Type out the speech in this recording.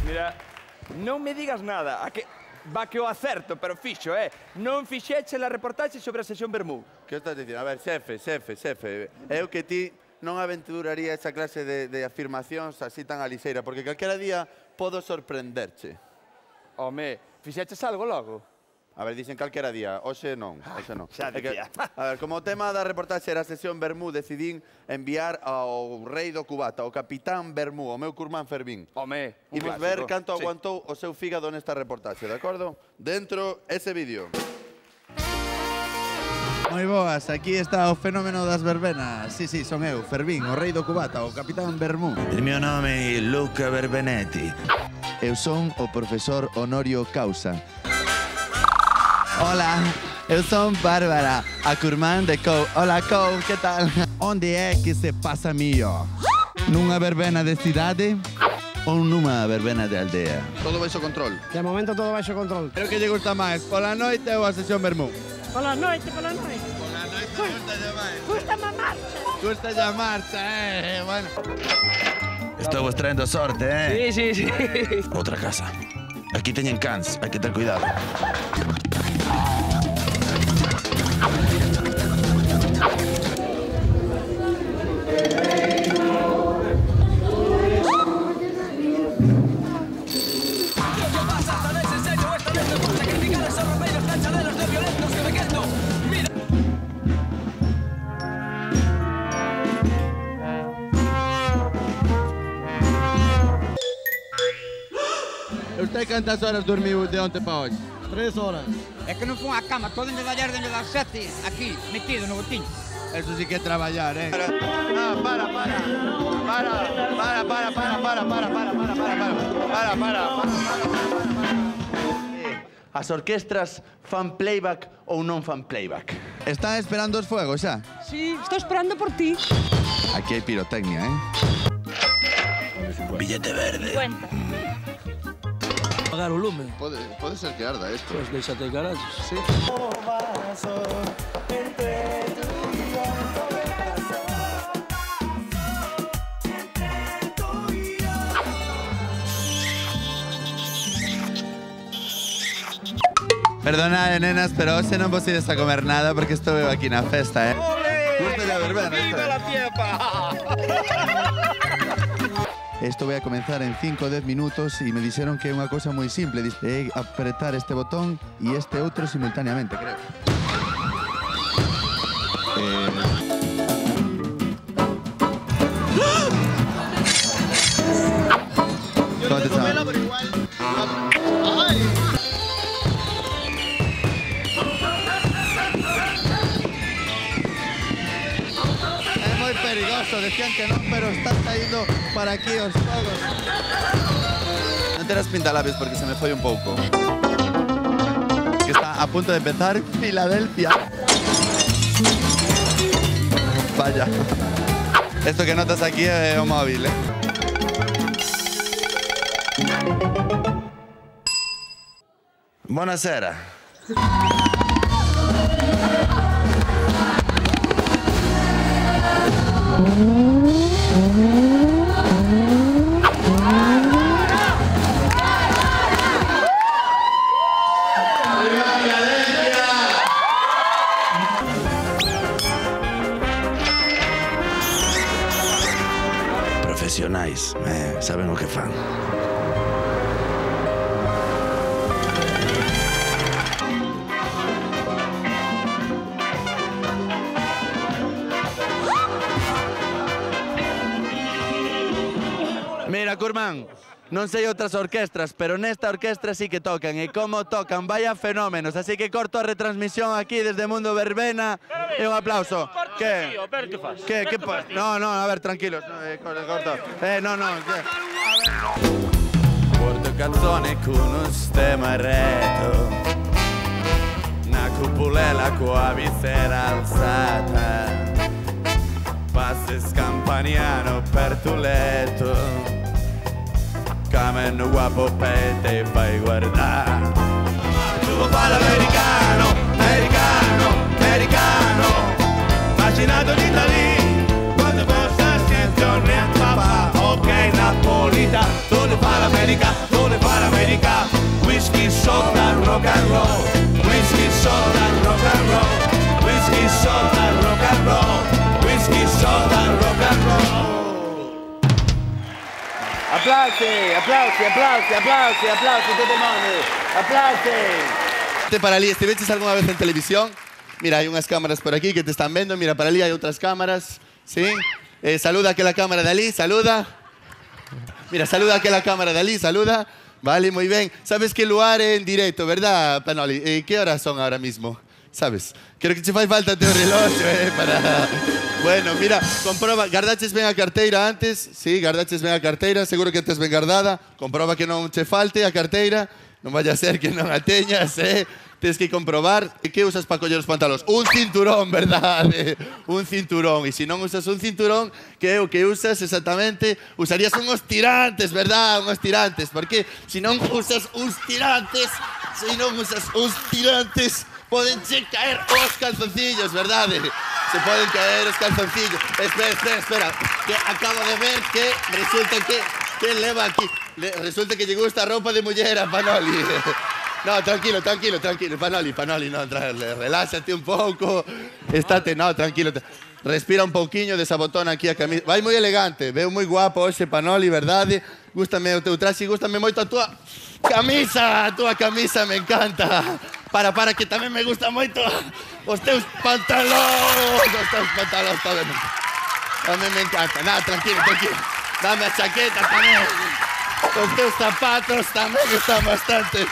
Mira, non me digas nada. A que... Va que o acerto, pero fixo, Non fixeche a reportaxe sobre a sesión Bermú. Que estás dicindo? A ver, xefe. Eu que ti non aventuraría esa clase de afirmacións así tan a lixeira, porque calquera día podo sorprenderche. Home, fixeches algo logo? A ver, dicen calquera día, hoxe non, hoxe non. Xa dicía. A ver, como o tema da reportaxe era a sesión Bermú, decidín enviar ao rei do cubata, o capitán Bermú, o meu curmán Fermín. Home, un Imos clásico. ver canto aguantou o seu fígado nesta reportaxe, de acordo? Dentro ese vídeo. Moi boas, aquí está o fenómeno das verbenas. Sí, son eu, Fermín, o rei do cubata, o capitán Bermú. Il mio nome è Luca Verbenetti. Eu son o profesor Honorio Causa. Hola, eu son Bárbara, a curmán de Cou. Hola, Cou, que tal? Onde é que se pasa mío? Nunha verbena de cidade ou nunha verbena de aldea? Todo baixo control. De momento todo baixo control. Pero que lle gusta máis, pola noite ou a sesión Bermú? Pola noite, pola noite. Pola noite gusta lle máis. Gusta má marcha. Gusta lle a marcha, bueno. Estamos trayendo sorte, Sí. Outra casa. Aquí teñen cans, hai que ter cuidado. Usted cantas horas dormiu de onte para hoxe? 3 horas. É que non fun á cama, todo en deballar dende das 7 aquí, metido no botiño. Eso sí que é traballar, Para. As orquestras fan playback ou non fan playback? Están esperando os fuegos xa? Sí, estou esperando por ti. Aquí hai pirotecnia, Billete verde. Cuenta. Apagar o lume. Pode ser que arda isto. Pois deixate carallo. Sí. Perdona, nenas, pero hoxe non vos ides a comer nada porque estou aquí na festa, Gusta a verbena. ¡Viva la fiesta! Esto vai a comenzar en 5 ou 10 minutos e me dixeron que é unha cousa moi simple, é apretar este botón e este outro simultaneamente, creo. ¿Dónde está? Pero igual... É moi perigoso, decían que non, pero están saindo para aquí os fogos. Non terás pintalabios porque se me foi un pouco. Que está a punto de empezar Filadelfia. Vaya. Esto que notas aquí é o móvil, Buonasera. Profesionais, saben o que fan. Mira, Curmán, non sei outras orquestras, pero nesta orquestra sí que tocan, e como tocan, vaya fenómenos, así que corto a retransmisión aquí desde Mundo Verbena, e un aplauso. Que? Que pasa? No, a ver, tranquilos, corto. No. Porto canzone con un stemma retto, una cupulela coa visera alzata, passi scampaniano per tu letto, cameno guapo per te fai guardare. Tu fa l'americano, americano, macinato di Italia, quando possa attenzione a papà, ok napolitano, tu fa l'americano. música, whisky, soda, rock and roll. Whisky, soda, rock and roll. Whisky, soda, rock and roll. Whisky, soda, rock and roll. Applausi, applausi, applausi, applausi, applausi a todo el mundo. Applausi. Para ali, estiveches alguna vez en televisión? Mira, hay unas cámaras por aquí que te están viendo. Mira, para ali hay otras cámaras. ¿Sí? Saluda a aquella cámara de ali, saluda. Mira, saluda a aquella cámara de ali, saluda. Vale, muy bien. Sabes que lugar en directo, ¿verdad, Panoli? ¿Qué horas son ahora mismo? ¿Sabes? Creo que te fai falta teu reloj, para... Bueno, mira, comproba, gardaches ben a carteira antes? Sí, gardaches ben a carteira, seguro que tes ben guardada. Comproba que non che falte a carteira. Non vaya a ser que non a teñas, Tens que comprobar. Que usas para coller os pantalóns? Un cinturón, verdade? Un cinturón. E se non usas un cinturón, que é o que usas exactamente? Usarías uns tirantes, verdad? Uns tirantes. Porque se non usas uns tirantes, podenche caer os calzoncillos, verdade? Se poden caer os calzoncillos. Espera. Que acabo de ver que resulta que leva aquí. Resulta que lle gusta a roupa de muller a Panoli. No, tranquilo, Panoli, no, reláxate un pouco. Estate, no, tranquilo. Respira un pouquiño, desabotona aquí a camisa. Vai moi elegante, veo moi guapo hoxe, Panoli, verdade? Gústame o teu traxe, gústame moito a tua camisa me encanta. Para, que tamén me gusta moito os teus pantalóns. Tamén me encanta. Nada, tranquilo. Dame a chaqueta tamén. Os teus zapatos tamén están bastante...